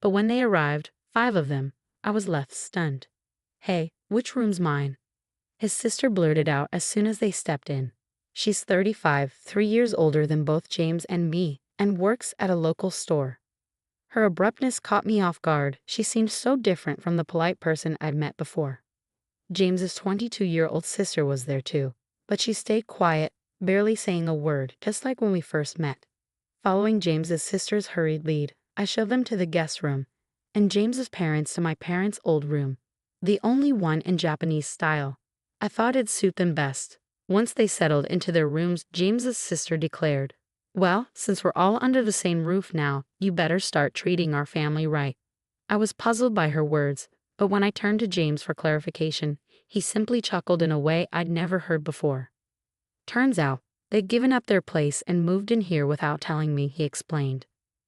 But when they arrived, 5 of them, I was left stunned. "Hey, which room's mine?" his sister blurted out as soon as they stepped in. She's 35, 3 years older than both James and me, and works at a local store. Her abruptness caught me off guard. She seemed so different from the polite person I'd met before. James's 22-year-old sister was there too, but she stayed quiet, barely saying a word, just like when we first met. Following James's sister's hurried lead, I showed them to the guest room, and James's parents to my parents' old room, the only one in Japanese style. I thought it'd suit them best. Once they settled into their rooms, James's sister declared, "Well, since we're all under the same roof now, you better start treating our family right." I was puzzled by her words, but when I turned to James for clarification, he simply chuckled in a way I'd never heard before. "Turns out, they'd given up their place and moved in here without telling me," he explained.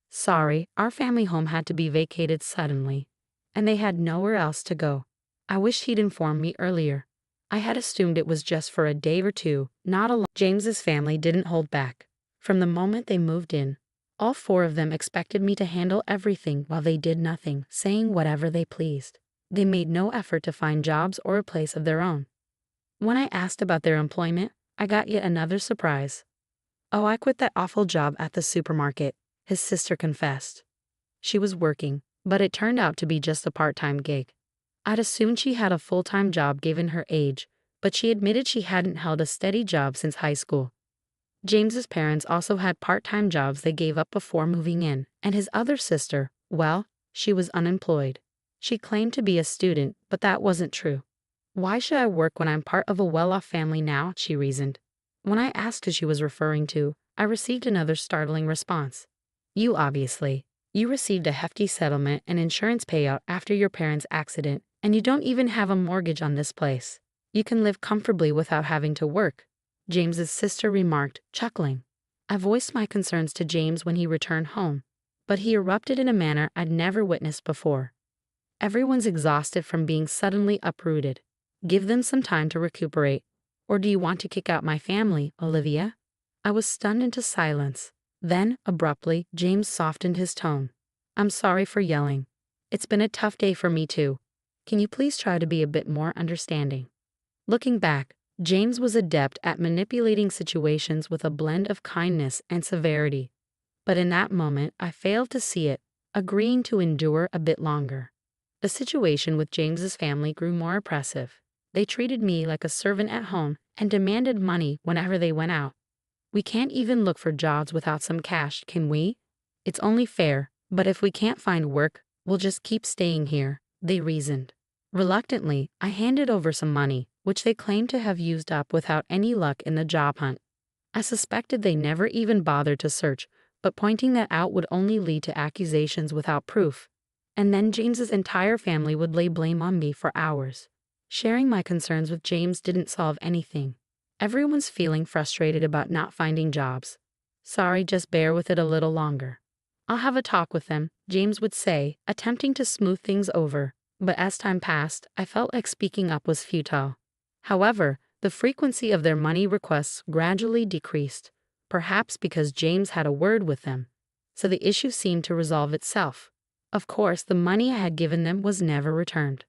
"Sorry, our family home had to be vacated suddenly, and they had nowhere else to go. I wish he'd informed me earlier. I had assumed it was just for a day or two, not a long." James's family didn't hold back. From the moment they moved in, all 4 of them expected me to handle everything while they did nothing, saying whatever they pleased. They made no effort to find jobs or a place of their own. When I asked about their employment, I got yet another surprise. "Oh, I quit that awful job at the supermarket," his sister confessed. She was working, but it turned out to be just a part-time gig. I'd assumed she had a full-time job given her age, but she admitted she hadn't held a steady job since high school. James's parents also had part-time jobs they gave up before moving in, and his other sister, well, she was unemployed. She claimed to be a student, but that wasn't true. "Why should I work when I'm part of a well-off family now?" she reasoned. When I asked who she was referring to, I received another startling response. "You obviously. You received a hefty settlement and insurance payout after your parents' accident, and you don't even have a mortgage on this place. You can live comfortably without having to work," James's sister remarked, chuckling. I voiced my concerns to James when he returned home, but he erupted in a manner I'd never witnessed before. "Everyone's exhausted from being suddenly uprooted. Give them some time to recuperate. Or do you want to kick out my family, Olivia?" I was stunned into silence. Then, abruptly, James softened his tone. "I'm sorry for yelling. It's been a tough day for me too. Can you please try to be a bit more understanding?" Looking back, James was adept at manipulating situations with a blend of kindness and severity. But in that moment, I failed to see it, agreeing to endure a bit longer. The situation with James's family grew more oppressive. They treated me like a servant at home and demanded money whenever they went out. "We can't even look for jobs without some cash, can we? It's only fair, but if we can't find work, we'll just keep staying here," they reasoned. Reluctantly, I handed over some money, which they claimed to have used up without any luck in the job hunt. I suspected they never even bothered to search, but pointing that out would only lead to accusations without proof. And then James's entire family would lay blame on me for hours. Sharing my concerns with James didn't solve anything. Everyone's feeling frustrated about not finding jobs. "Sorry, just bear with it a little longer. I'll have a talk with them," James would say, attempting to smooth things over. But as time passed, I felt like speaking up was futile. However, the frequency of their money requests gradually decreased, perhaps because James had a word with them. So the issue seemed to resolve itself. Of course, the money I had given them was never returned.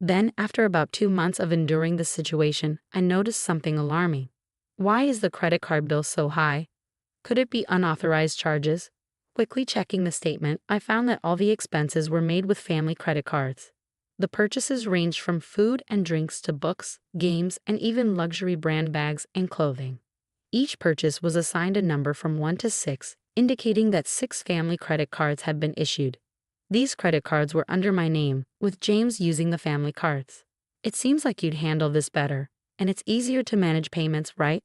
Then, after about 2 months of enduring the situation, I noticed something alarming. "Why is the credit card bill so high? Could it be unauthorized charges?" Quickly checking the statement, I found that all the expenses were made with family credit cards. The purchases ranged from food and drinks to books, games, and even luxury brand bags and clothing. Each purchase was assigned a number from 1 to 6, indicating that 6 family credit cards had been issued. These credit cards were under my name, with James using the family cards. "It seems like you'd handle this better, and it's easier to manage payments, right?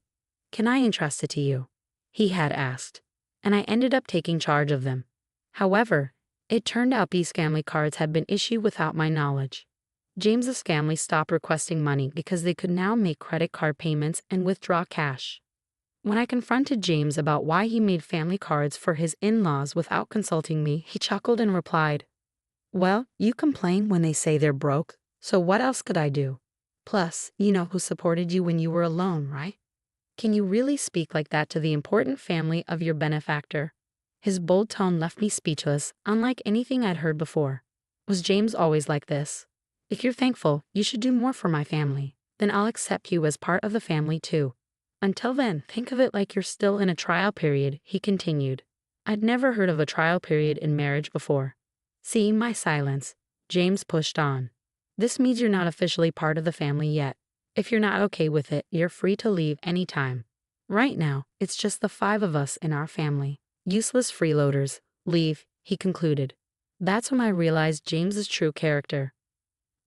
Can I entrust it to you?" he had asked, and I ended up taking charge of them. However, it turned out these family cards had been issued without my knowledge. James's family stopped requesting money because they could now make credit card payments and withdraw cash. When I confronted James about why he made family cards for his in-laws without consulting me, he chuckled and replied, "Well, you complain when they say they're broke, so what else could I do? Plus, you know who supported you when you were alone, right? Can you really speak like that to the important family of your benefactor?" His bold tone left me speechless, unlike anything I'd heard before. Was James always like this? If you're thankful, you should do more for my family. Then I'll accept you as part of the family too. Until then, think of it like you're still in a trial period, he continued. I'd never heard of a trial period in marriage before. Seeing my silence, James pushed on. This means you're not officially part of the family yet. If you're not okay with it, you're free to leave anytime. Right now, it's just the 5 of us in our family. Useless freeloaders. Leave, he concluded. That's when I realized James's true character.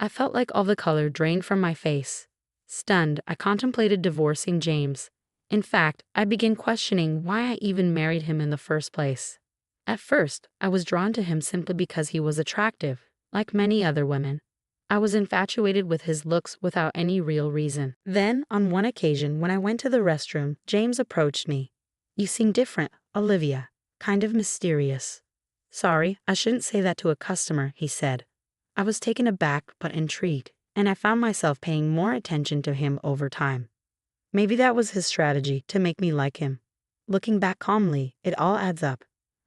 I felt like all the color drained from my face. Stunned, I contemplated divorcing James. In fact, I began questioning why I even married him in the first place. At first, I was drawn to him simply because he was attractive, like many other women. I was infatuated with his looks without any real reason. Then, on one occasion when I went to the restroom, James approached me. You seem different, Olivia. Kind of mysterious. Sorry, I shouldn't say that to a customer, he said. I was taken aback but intrigued, and I found myself paying more attention to him over time. Maybe that was his strategy to make me like him. Looking back calmly, it all adds up.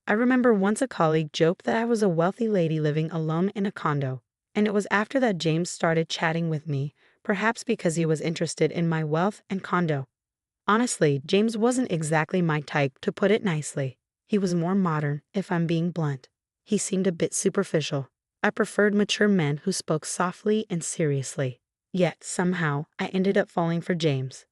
I remember once a colleague joked that I was a wealthy lady living alone in a condo, and it was after that James started chatting with me, perhaps because he was interested in my wealth and condo. Honestly, James wasn't exactly my type, to put it nicely. He was more modern, if I'm being blunt. He seemed a bit superficial. I preferred mature men who spoke softly and seriously. Yet, somehow, I ended up falling for James.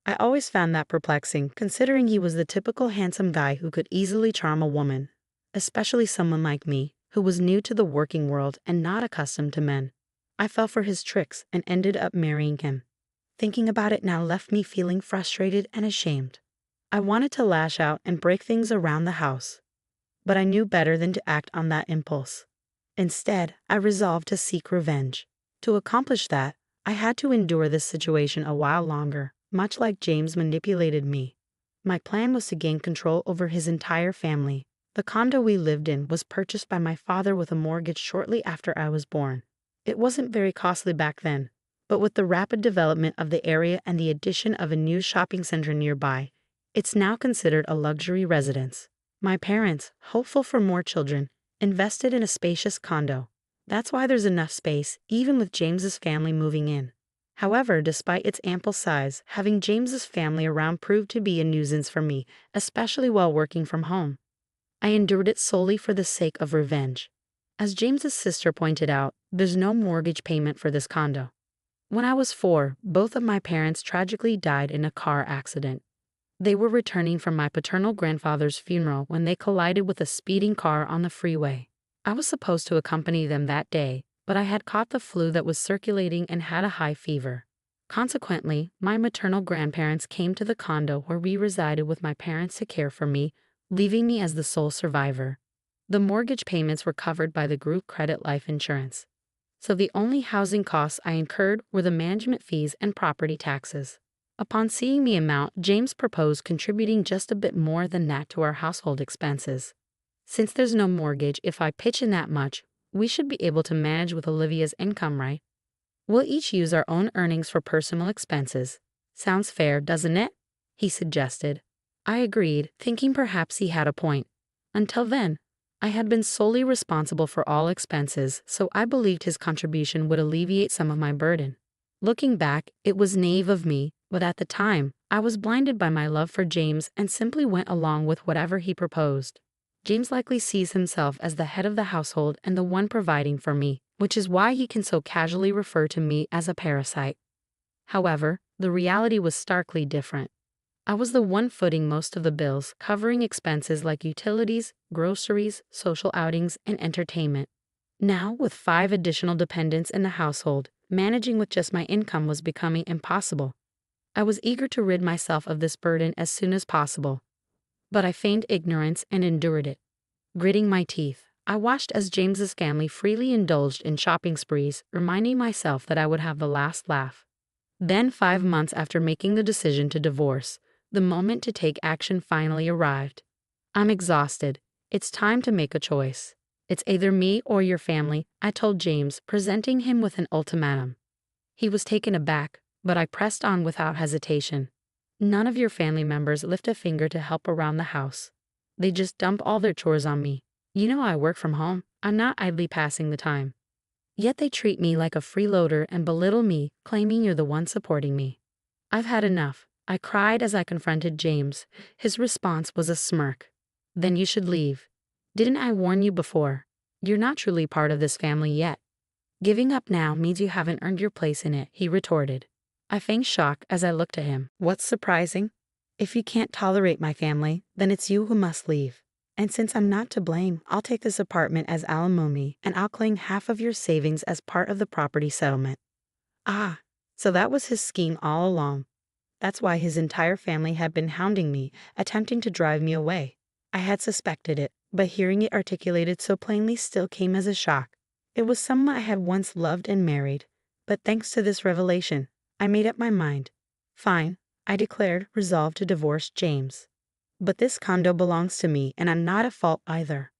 I always found that perplexing, considering he was the typical handsome guy who could easily charm a woman, especially someone like me, who was new to the working world and not accustomed to men. I fell for his tricks and ended up marrying him. Thinking about it now left me feeling frustrated and ashamed. I wanted to lash out and break things around the house, but I knew better than to act on that impulse. Instead, I resolved to seek revenge. To accomplish that, I had to endure this situation a while longer, much like James manipulated me. My plan was to gain control over his entire family. The condo we lived in was purchased by my father with a mortgage shortly after I was born. It wasn't very costly back then, but with the rapid development of the area and the addition of a new shopping center nearby, it's now considered a luxury residence. My parents, hopeful for more children, invested in a spacious condo. That's why there's enough space, even with James's family moving in. However, despite its ample size, having James's family around proved to be a nuisance for me, especially while working from home. I endured it solely for the sake of revenge. As James's sister pointed out, there's no mortgage payment for this condo. When I was 4, both of my parents tragically died in a car accident. They were returning from my paternal grandfather's funeral when they collided with a speeding car on the freeway. I was supposed to accompany them that day, but I had caught the flu that was circulating and had a high fever. Consequently, my maternal grandparents came to the condo where we resided with my parents to care for me, leaving me as the sole survivor. The mortgage payments were covered by the group credit life insurance. So the only housing costs I incurred were the management fees and property taxes. Upon seeing the amount, James proposed contributing just a bit more than that to our household expenses. Since there's no mortgage, if I pitch in that much, we should be able to manage with Olivia's income, right? We'll each use our own earnings for personal expenses. Sounds fair, doesn't it? He suggested. I agreed, thinking perhaps he had a point. Until then, I had been solely responsible for all expenses, so I believed his contribution would alleviate some of my burden. Looking back, it was naive of me, but at the time, I was blinded by my love for James and simply went along with whatever he proposed. James likely sees himself as the head of the household and the one providing for me, which is why he can so casually refer to me as a parasite. However, the reality was starkly different. I was the one footing most of the bills, covering expenses like utilities, groceries, social outings, and entertainment. Now, with 5 additional dependents in the household, managing with just my income was becoming impossible. I was eager to rid myself of this burden as soon as possible. But I feigned ignorance and endured it. Gritting my teeth, I watched as James's family freely indulged in shopping sprees, reminding myself that I would have the last laugh. Then, 5 months after making the decision to divorce, the moment to take action finally arrived. I'm exhausted. It's time to make a choice. It's either me or your family, I told James, presenting him with an ultimatum. He was taken aback, but I pressed on without hesitation. None of your family members lift a finger to help around the house. They just dump all their chores on me. You know I work from home. I'm not idly passing the time. Yet they treat me like a freeloader and belittle me, claiming you're the one supporting me. I've had enough. I cried as I confronted James. His response was a smirk. Then you should leave. Didn't I warn you before? You're not truly part of this family yet. Giving up now means you haven't earned your place in it, he retorted. I feigned shock as I looked at him. What's surprising? If you can't tolerate my family, then it's you who must leave. And since I'm not to blame, I'll take this apartment as alimony and I'll claim half of your savings as part of the property settlement. Ah, so that was his scheme all along. That's why his entire family had been hounding me, attempting to drive me away. I had suspected it, but hearing it articulated so plainly still came as a shock. It was someone I had once loved and married, but thanks to this revelation, I made up my mind. Fine, I declared, resolved to divorce James. But this condo belongs to me, and I'm not at fault either.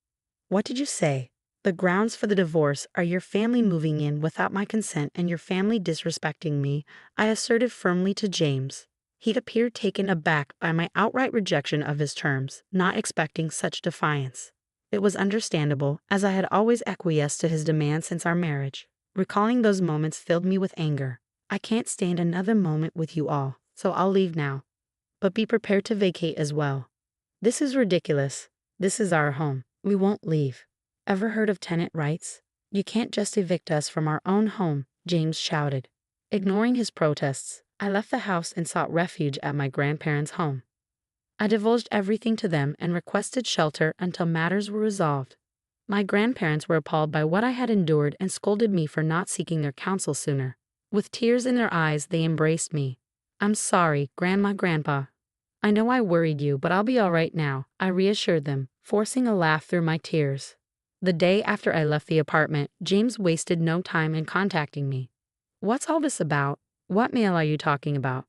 What did you say? The grounds for the divorce are your family moving in without my consent and your family disrespecting me, I asserted firmly to James. He'd appeared taken aback by my outright rejection of his terms, not expecting such defiance. It was understandable, as I had always acquiesced to his demands since our marriage. Recalling those moments filled me with anger. I can't stand another moment with you all, so I'll leave now. But be prepared to vacate as well. This is ridiculous. This is our home. We won't leave. Ever heard of tenant rights? You can't just evict us from our own home, James shouted. Ignoring his protests, I left the house and sought refuge at my grandparents' home. I divulged everything to them and requested shelter until matters were resolved. My grandparents were appalled by what I had endured and scolded me for not seeking their counsel sooner. With tears in their eyes, they embraced me. I'm sorry, Grandpa. I know I worried you, but I'll be all right now, I reassured them, forcing a laugh through my tears. The day after I left the apartment, James wasted no time in contacting me. What's all this about? What mail are you talking about?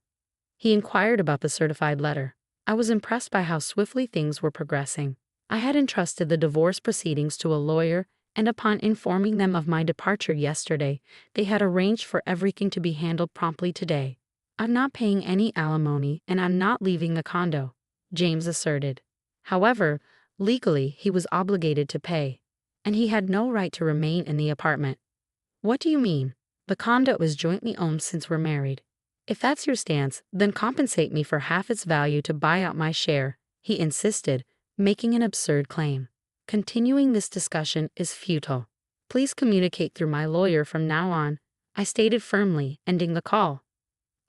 He inquired about the certified letter. I was impressed by how swiftly things were progressing. I had entrusted the divorce proceedings to a lawyer, and upon informing them of my departure yesterday, they had arranged for everything to be handled promptly today. I'm not paying any alimony, and I'm not leaving the condo, James asserted. However, legally he was obligated to pay, and he had no right to remain in the apartment. What do you mean? The condo is jointly owned since we're married. If that's your stance, then compensate me for half its value to buy out my share, he insisted, making an absurd claim. Continuing this discussion is futile. Please communicate through my lawyer from now on, I stated firmly, ending the call.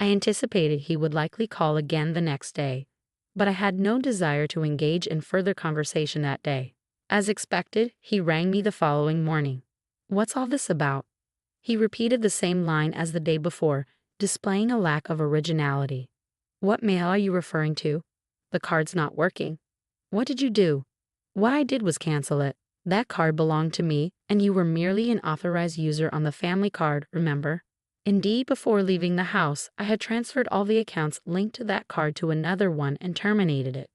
I anticipated he would likely call again the next day, but I had no desire to engage in further conversation that day. As expected, he rang me the following morning. What's all this about? He repeated the same line as the day before, displaying a lack of originality. What mail are you referring to? The card's not working. What did you do? What I did was cancel it. That card belonged to me, and you were merely an authorized user on the family card, remember? Indeed, before leaving the house, I had transferred all the accounts linked to that card to another one and terminated it.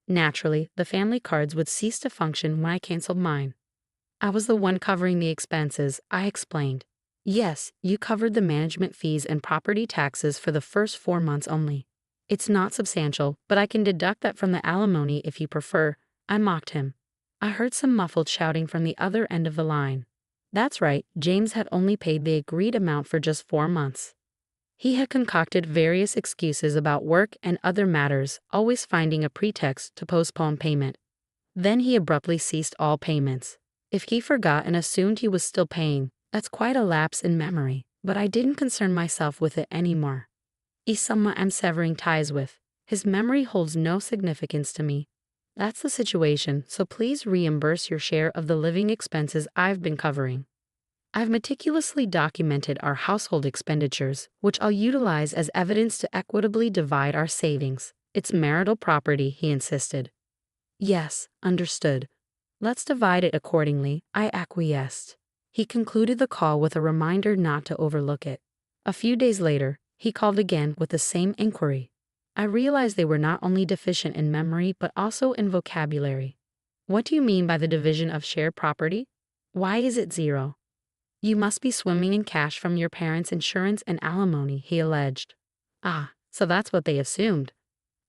Naturally, the family cards would cease to function when I canceled mine. I was the one covering the expenses, I explained. Yes, you covered the management fees and property taxes for the first 4 months only. It's not substantial, but I can deduct that from the alimony if you prefer, I mocked him. I heard some muffled shouting from the other end of the line. That's right, James had only paid the agreed amount for just 4 months. He had concocted various excuses about work and other matters, always finding a pretext to postpone payment. Then he abruptly ceased all payments. If he forgot and assumed he was still paying, that's quite a lapse in memory, but I didn't concern myself with it anymore. He's someone I'm severing ties with. His memory holds no significance to me. That's the situation, so please reimburse your share of the living expenses I've been covering. I've meticulously documented our household expenditures, which I'll utilize as evidence to equitably divide our savings. It's marital property, he insisted. Yes, understood. Let's divide it accordingly, I acquiesced. He concluded the call with a reminder not to overlook it. A few days later, he called again with the same inquiry. I realized they were not only deficient in memory but also in vocabulary. What do you mean by the division of shared property? Why is it 0? You must be swimming in cash from your parents' insurance and alimony, he alleged. Ah, so that's what they assumed.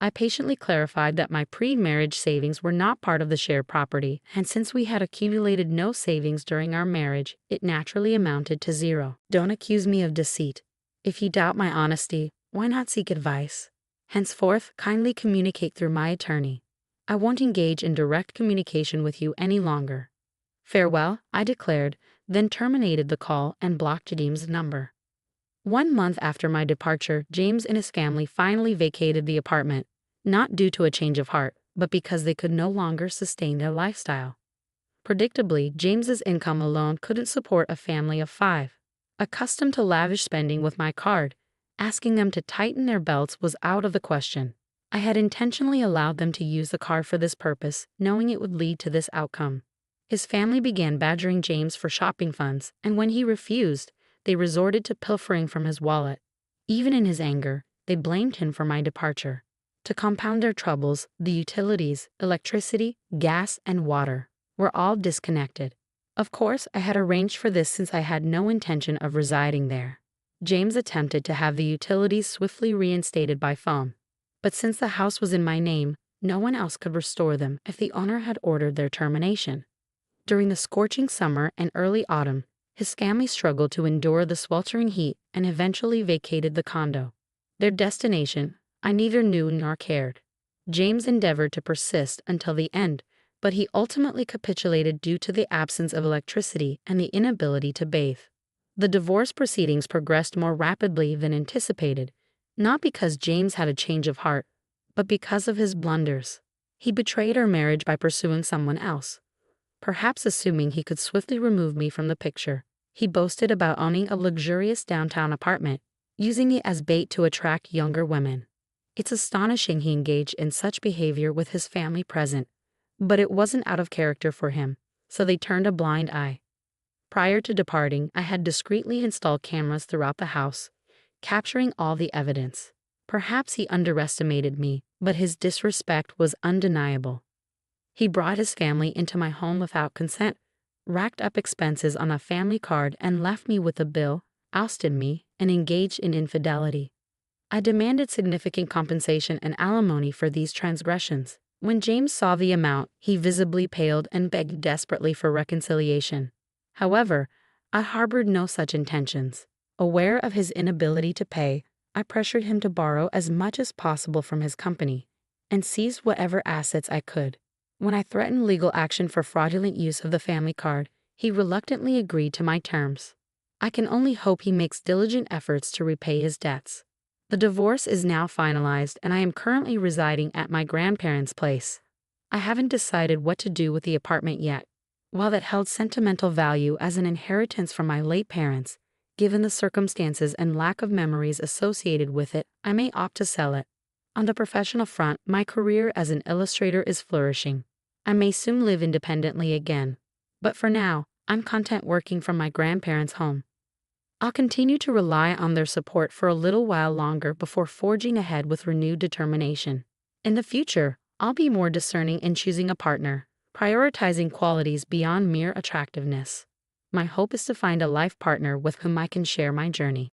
I patiently clarified that my pre-marriage savings were not part of the shared property, and since we had accumulated no savings during our marriage, it naturally amounted to zero. Don't accuse me of deceit. If you doubt my honesty, why not seek advice? Henceforth, kindly communicate through my attorney. I won't engage in direct communication with you any longer. Farewell, I declared, then terminated the call and blocked James' number. 1 month after my departure, James and his family finally vacated the apartment, not due to a change of heart, but because they could no longer sustain their lifestyle. Predictably, James's income alone couldn't support a family of 5. Accustomed to lavish spending with my card, asking them to tighten their belts was out of the question. I had intentionally allowed them to use the card for this purpose, knowing it would lead to this outcome. His family began badgering James for shopping funds, and when he refused, they resorted to pilfering from his wallet. Even in his anger, they blamed him for my departure. To compound their troubles, the utilities, electricity, gas, and water, were all disconnected. Of course, I had arranged for this since I had no intention of residing there. James attempted to have the utilities swiftly reinstated by phone. But since the house was in my name, no one else could restore them if the owner had ordered their termination. During the scorching summer and early autumn, his family struggled to endure the sweltering heat and eventually vacated the condo. Their destination, I neither knew nor cared. James endeavored to persist until the end, but he ultimately capitulated due to the absence of electricity and the inability to bathe. The divorce proceedings progressed more rapidly than anticipated, not because James had a change of heart, but because of his blunders. He betrayed our marriage by pursuing someone else. Perhaps assuming he could swiftly remove me from the picture, he boasted about owning a luxurious downtown apartment, using it as bait to attract younger women. It's astonishing he engaged in such behavior with his family present, but it wasn't out of character for him, so they turned a blind eye. Prior to departing, I had discreetly installed cameras throughout the house, capturing all the evidence. Perhaps he underestimated me, but his disrespect was undeniable. He brought his family into my home without consent, racked up expenses on a family card and left me with a bill, ousted me, and engaged in infidelity. I demanded significant compensation and alimony for these transgressions. When James saw the amount, he visibly paled and begged desperately for reconciliation. However, I harbored no such intentions. Aware of his inability to pay, I pressured him to borrow as much as possible from his company and seized whatever assets I could. When I threatened legal action for fraudulent use of the family card, he reluctantly agreed to my terms. I can only hope he makes diligent efforts to repay his debts. The divorce is now finalized and I am currently residing at my grandparents' place. I haven't decided what to do with the apartment yet. While it held sentimental value as an inheritance from my late parents, given the circumstances and lack of memories associated with it, I may opt to sell it. On the professional front, my career as an illustrator is flourishing. I may soon live independently again. But for now, I'm content working from my grandparents' home. I'll continue to rely on their support for a little while longer before forging ahead with renewed determination. In the future, I'll be more discerning in choosing a partner, prioritizing qualities beyond mere attractiveness. My hope is to find a life partner with whom I can share my journey.